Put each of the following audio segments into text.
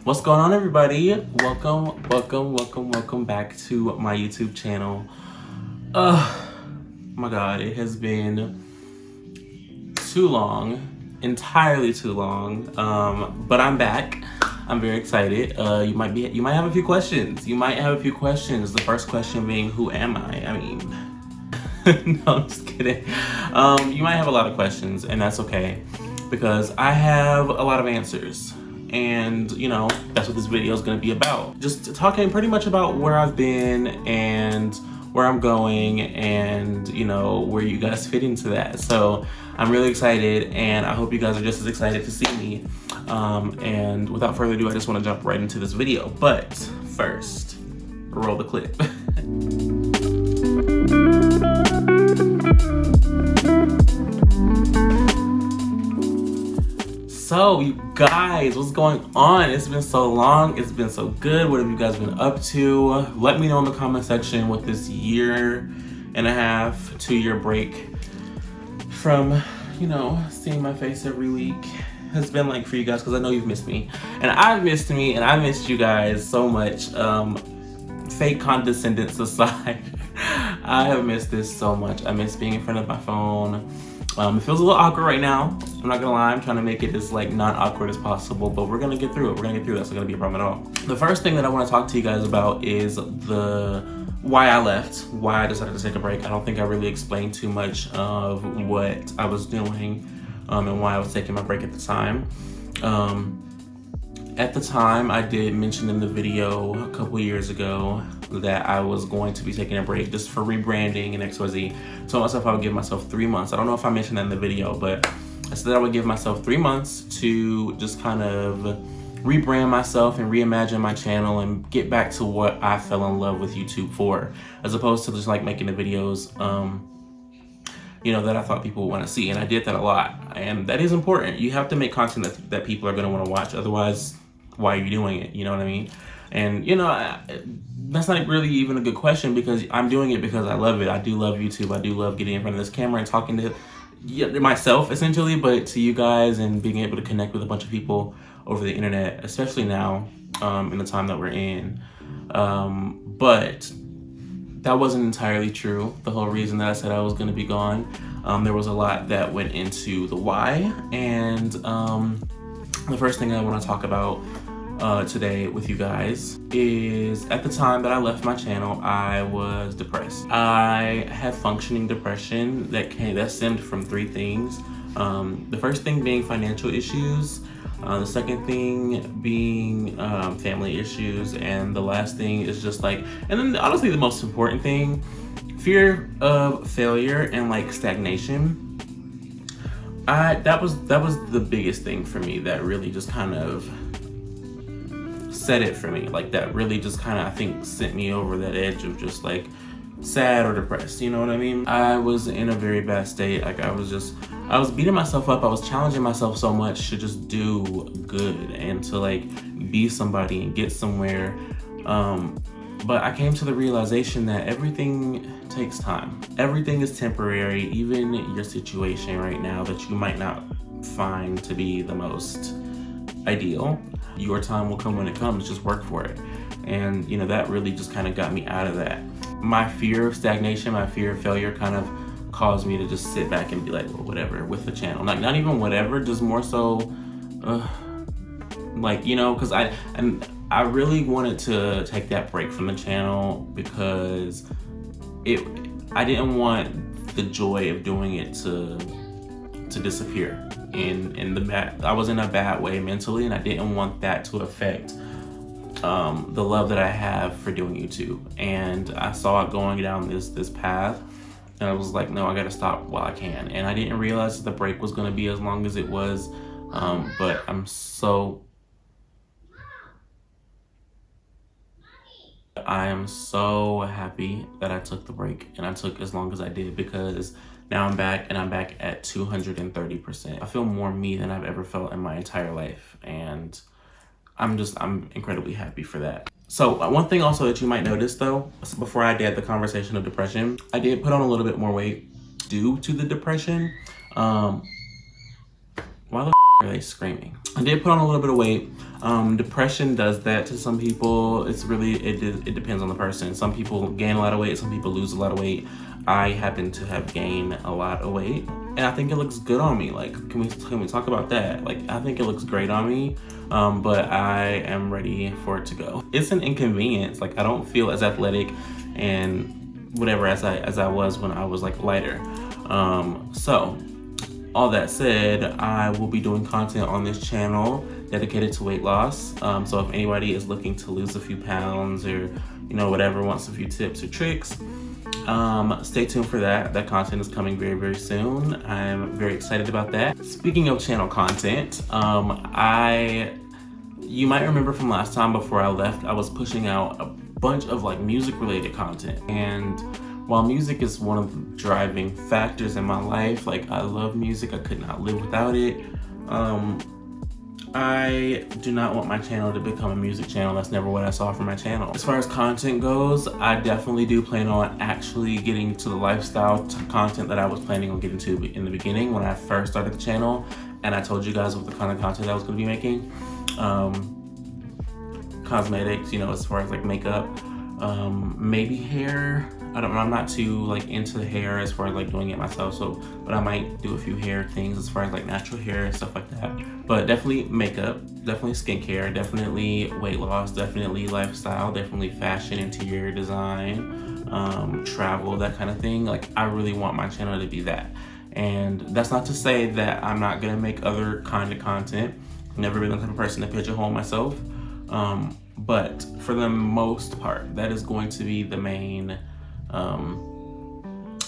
What's going on, everybody? Welcome back to my YouTube channel. My God, it has been too long, entirely too long. But I'm back. I'm very excited. You might have a few questions. The first question being, who am I? I mean, no, I'm just kidding. You might have a lot of questions, and that's okay, because I have a lot of answers. And, you know, that's what this video is going to be about. Just talking pretty much about where I've been and where I'm going and, you know, where you guys fit into that. So I'm really excited, and I hope you guys are just as excited to see me. And without further ado, I just want to jump right into this video. But first, roll the clip. So, you guys, what's going on? It's been so long. It's been so good. What have you guys been up to? Let me know in the comment section what this 1.5, 2 year break from, you know, seeing my face every week has been like for you guys, because I know you've missed me. And I've missed me, and I missed you guys so much. Fake condescendence aside, I have missed this so much. I miss being in front of my phone. It feels a little awkward right now. I'm not gonna lie, I'm trying to make it as like not awkward as possible, but we're gonna get through it. That's not gonna be a problem at all. The first thing that I wanna talk to you guys about is why I left, why I decided to take a break. I don't think I really explained too much of what I was doing and why I was taking my break at the time. At the time, I did mention in the video a couple years ago that I was going to be taking a break just for rebranding and XYZ. Told myself I would give myself 3 months. I don't know if I mentioned that in the video, but I said that I would give myself 3 months to just kind of rebrand myself and reimagine my channel and get back to what I fell in love with YouTube for, as opposed to just like making the videos, you know, that I thought people would want to see. And I did that a lot, and that is important. You have to make content that people are going to want to watch. Otherwise, why are you doing it? You know what I mean? And, you know, that's not really even a good question, because I'm doing it because I love it. I do love YouTube. I do love getting in front of this camera and talking to myself, essentially, but to you guys, and being able to connect with a bunch of people over the internet, especially now, in the time that we're in. But that wasn't entirely true. The whole reason that I said I was going to be gone, there was a lot that went into the why. And the first thing I want to talk about today with you guys is, at the time that I left my channel, I was depressed. I had functioning depression that stemmed from 3 things. The first thing being financial issues, the second thing being family issues, and the last thing is just like, and then honestly the most important thing, fear of failure and like stagnation. That was the biggest thing for me that really just kind of set it for me. Like, that really just kind of, I think, sent me over that edge of just like sad or depressed, you know what I mean? I was in a very bad state. Like, I was beating myself up. I was challenging myself so much to just do good and to like be somebody and get somewhere. But I came to the realization that everything takes time. Everything is temporary. Even your situation right now that you might not find to be the most ideal, your time will come when it comes. Just work for it. And, you know, that really just kind of got me out of that. My fear of stagnation, my fear of failure kind of caused me to just sit back and be like, well, whatever with the channel. Not even whatever, just more so, like, you know, because I really wanted to take that break from the channel, because I didn't want the joy of doing it to disappear in the bad. I was in a bad way mentally, and I didn't want that to affect the love that I have for doing YouTube. And I saw it going down this path, and I was like, no, I gotta stop while I can. And I didn't realize that the break was gonna be as long as it was, but I am so happy that I took the break and I took as long as I did, because now I'm back, and I'm back at 230%. I feel more me than I've ever felt in my entire life, and I'm incredibly happy for that. So one thing also that you might notice though, before I did the conversation of depression, I did put on a little bit more weight due to the depression. Why the are they screaming? I did put on a little bit of weight. Depression does that to some people. It's really, it depends on the person. Some people gain a lot of weight, some people lose a lot of weight. I happen to have gained a lot of weight, and I think it looks good on me. Like, can we talk about that? Like, I think it looks great on me, but I am ready for it to go. It's an inconvenience. Like, I don't feel as athletic and whatever as I was when I was like lighter. So all that said, I will be doing content on this channel dedicated to weight loss. So if anybody is looking to lose a few pounds or, you know, whatever, wants a few tips or tricks, stay tuned for that. That content is coming very, very soon. I'm very excited about that. Speaking of channel content, you might remember from last time before I left, I was pushing out a bunch of like music related content. And while music is one of the driving factors in my life, like I love music, I could not live without it. I do not want my channel to become a music channel. That's never what I saw for my channel. As far as content goes, I definitely do plan on actually getting to the lifestyle content that I was planning on getting to in the beginning when I first started the channel. And I told you guys what the kind of content I was gonna be making. Cosmetics, you know, as far as like makeup, maybe hair. I don't know, I'm not too like into the hair as far as like doing it myself, so, but I might do a few hair things as far as like natural hair and stuff like that. But definitely makeup, definitely skincare, definitely weight loss, definitely lifestyle, definitely fashion, interior design, travel, that kind of thing. Like, I really want my channel to be that. And that's not to say that I'm not gonna make other kind of content. I've never been the type of person to pigeonhole myself. But for the most part, that is going to be the main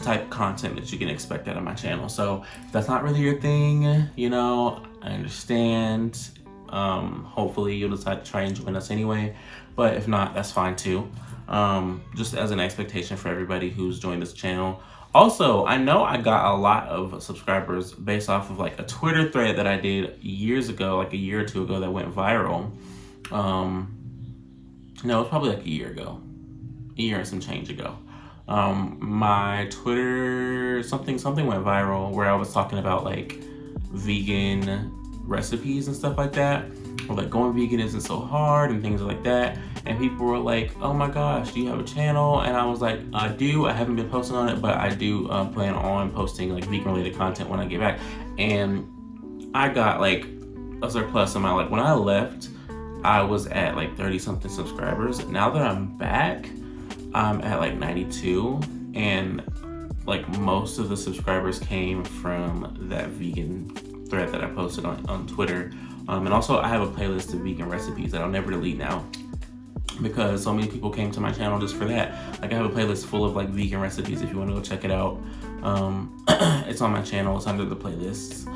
type content that you can expect out of my channel. So if that's not really your thing, you know, I understand. Hopefully you'll decide to try and join us anyway, but if not, that's fine too. Just as an expectation for everybody who's joined this channel. Also, I know I got a lot of subscribers based off of like a Twitter thread that I did years ago, like a year or two ago, that went viral. No, it was probably like a year and some change ago. My Twitter, something went viral where I was talking about like vegan recipes and stuff like that, or like going vegan isn't so hard and things like that. And people were like, oh my gosh, do you have a channel? And I was like, I do. I haven't been posting on it, but I do plan on posting like vegan related content when I get back. And I got like a surplus in my, like when I left, I was at like 30 something subscribers. Now that I'm back, I'm at like 92, and like most of the subscribers came from that vegan thread that I posted on Twitter. And also I have a playlist of vegan recipes that I'll never delete now, because so many people came to my channel just for that. Like, I have a playlist full of like vegan recipes if you want to go check it out. It's on my channel, it's under the playlists.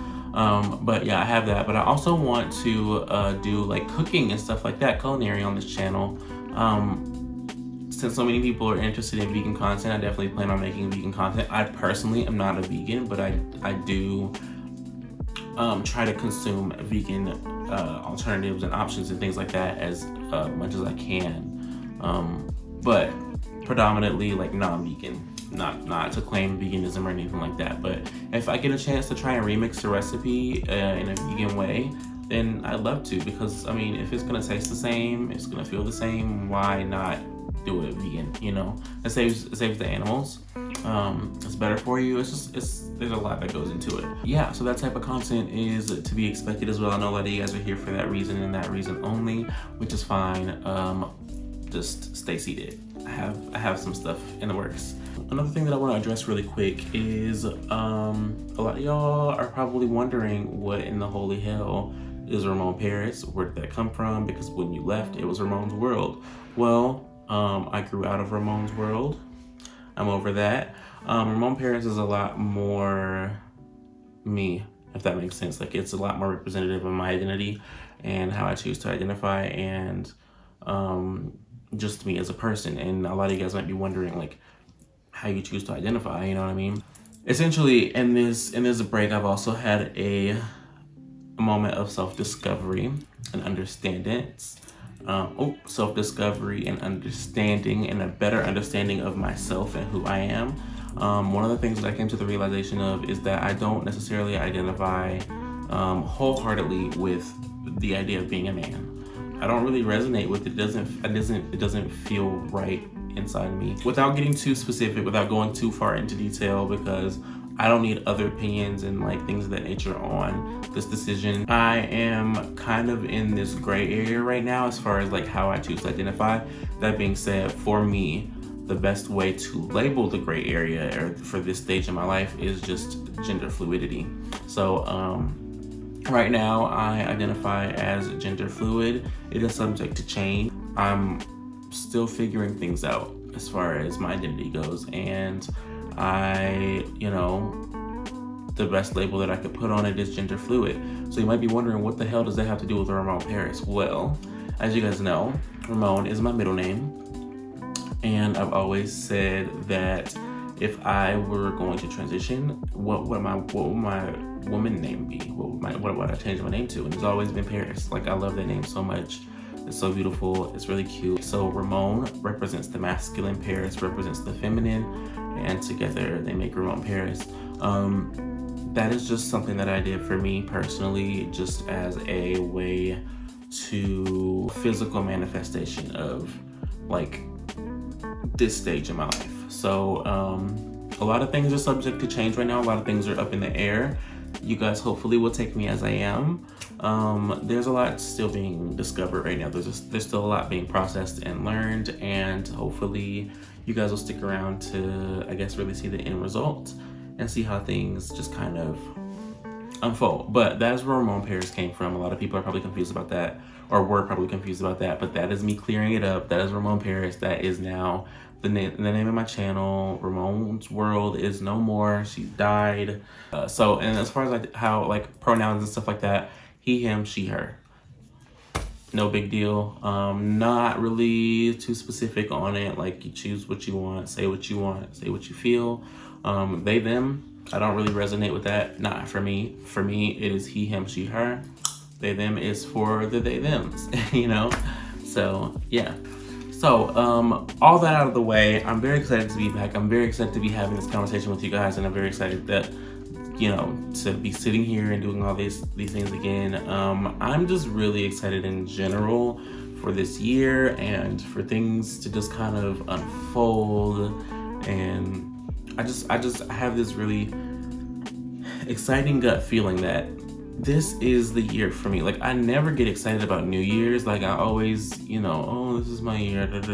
But yeah, I have that, but I also want to do like cooking and stuff like that, culinary on this channel. Since so many people are interested in vegan content, I definitely plan on making vegan content. I personally am not a vegan, but I do try to consume vegan alternatives and options and things like that as much as I can. But predominantly like non-vegan. Not to claim veganism or anything like that, but if I get a chance to try and remix the recipe in a vegan way, then I'd love to, because I mean, if it's gonna taste the same, it's gonna feel the same, why not do it vegan? You know, it saves the animals. It's better for you. There's a lot that goes into it. Yeah, so that type of content is to be expected as well. I know a lot of you guys are here for that reason and that reason only, which is fine. Just stay seated. I have some stuff in the works. Another thing that I want to address really quick is a lot of y'all are probably wondering, what in the holy hell is Ramone Paris? Where did that come from? Because when you left, it was Ramone's world. Well, I grew out of Ramone's world. I'm over that. Ramone Paris is a lot more me, if that makes sense. Like, it's a lot more representative of my identity and how I choose to identify, and just me as a person. And a lot of you guys might be wondering like how you choose to identify, you know what I mean? Essentially, in this break, I've also had a moment of self-discovery and understanding. Self-discovery and understanding, and a better understanding of myself and who I am. One of the things that I came to the realization of is that I don't necessarily identify wholeheartedly with the idea of being a man. I don't really resonate with it. It doesn't feel right inside me. Without getting too specific, without going too far into detail, because I don't need other opinions and like things of that nature on this decision. I am kind of in this gray area right now as far as like how I choose to identify. That being said, for me, the best way to label the gray area or for this stage in my life is just gender fluidity. So right now I identify as gender fluid. It is subject to change. I'm still figuring things out as far as my identity goes, and the best label that I could put on it is gender fluid. So you might be wondering, what the hell does that have to do with Ramone Paris? Well, as you guys know, Ramone is my middle name, and I've always said that if I were going to transition, what would my woman name be? What would I change my name to? And it's always been Paris. Like, I love that name so much. It's so beautiful. It's really cute. So Ramone represents the masculine, Paris represents the feminine, and together they make Ramone Paris. That is just something that I did for me personally, just as a way to physical manifestation of like this stage in my life. So a lot of things are subject to change right now. A lot of things are up in the air. You guys hopefully will take me as I am. There's a lot still being discovered right now. There's still a lot being processed and learned, and hopefully you guys will stick around to, I guess, really see the end result and see how things just kind of unfold. But that's where Ramone Paris came from. A lot of people are probably confused about that, or were probably confused about that, but that is me clearing it up. That is Ramone Paris. That is now the name of my channel. Ramone's World is no more. She died. And as far as like how like pronouns and stuff like that, he, him, she, her. No big deal. Not really too specific on it. Like, you choose what you want, say what you want, say what you feel. They, them, I don't really resonate with that. Not for me. For me, it is he, him, she, her. They, them is for the they, thems, So, yeah. So, all that out of the way, I'm very excited to be back. I'm very excited to be having this conversation with you guys, and I'm very excited that, to be sitting here and doing all these things again. I'm just really excited in general for this year and for things to just kind of unfold, and I have this really exciting gut feeling that this is the year for me. Like, I never get excited about New Year's. Like, I always, oh, this is my year, but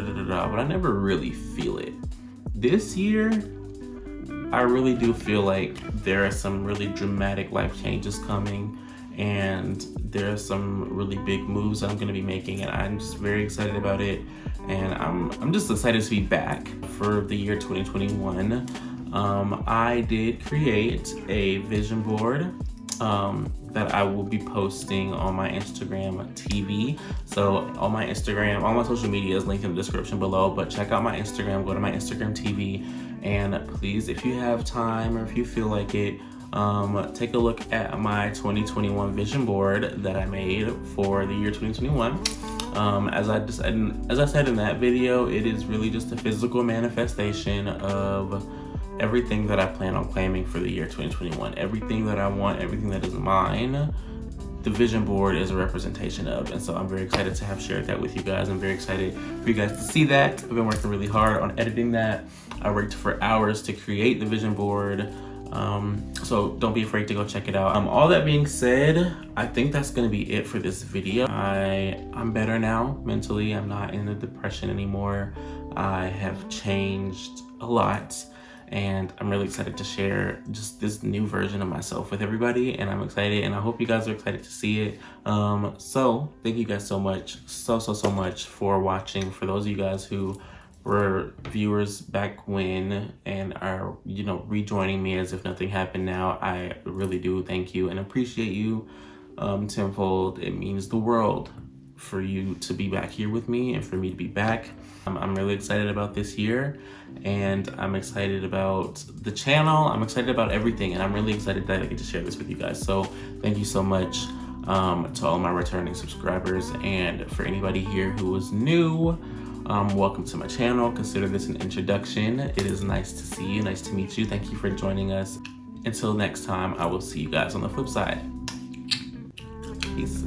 I never really feel it. This year, I really do feel like there are some really dramatic life changes coming, and there are some really big moves that I'm going to be making, and I'm just very excited about it. And I'm just excited to be back for the year 2021. I did create a vision board that I will be posting on my Instagram TV. So on my Instagram, all my social media is linked in the description below, but check out my Instagram, go to my Instagram TV, and please, if you have time or if you feel like it, take a look at my 2021 vision board that I made for the year 2021. As I said in that video, it is really just a physical manifestation of everything that I plan on claiming for the year 2021. Everything that I want, everything that is mine, the vision board is a representation of. And so I'm very excited to have shared that with you guys. I'm very excited for you guys to see that. I've been working really hard on editing that. I worked for hours to create the vision board. So don't be afraid to go check it out. All that being said, I think that's gonna be it for this video. I'm better now mentally. I'm not in the depression anymore. I have changed a lot, and I'm really excited to share just this new version of myself with everybody, and I'm excited, and I hope you guys are excited to see it. So thank you guys so much, so much for watching. For those of you guys who were viewers back when and are, rejoining me as if nothing happened now, I really do thank you and appreciate you tenfold. It means the world for you to be back here with me and for me to be back. I'm really excited about this year, and I'm excited about the channel. I'm excited about everything, and I'm really excited that I get to share this with you guys. So thank you so much to all my returning subscribers, and for anybody here who is new, welcome to my channel. Consider this an introduction. It is nice to see you, nice to meet you. Thank you for joining us. Until next time, I will see you guys on the flip side. Peace.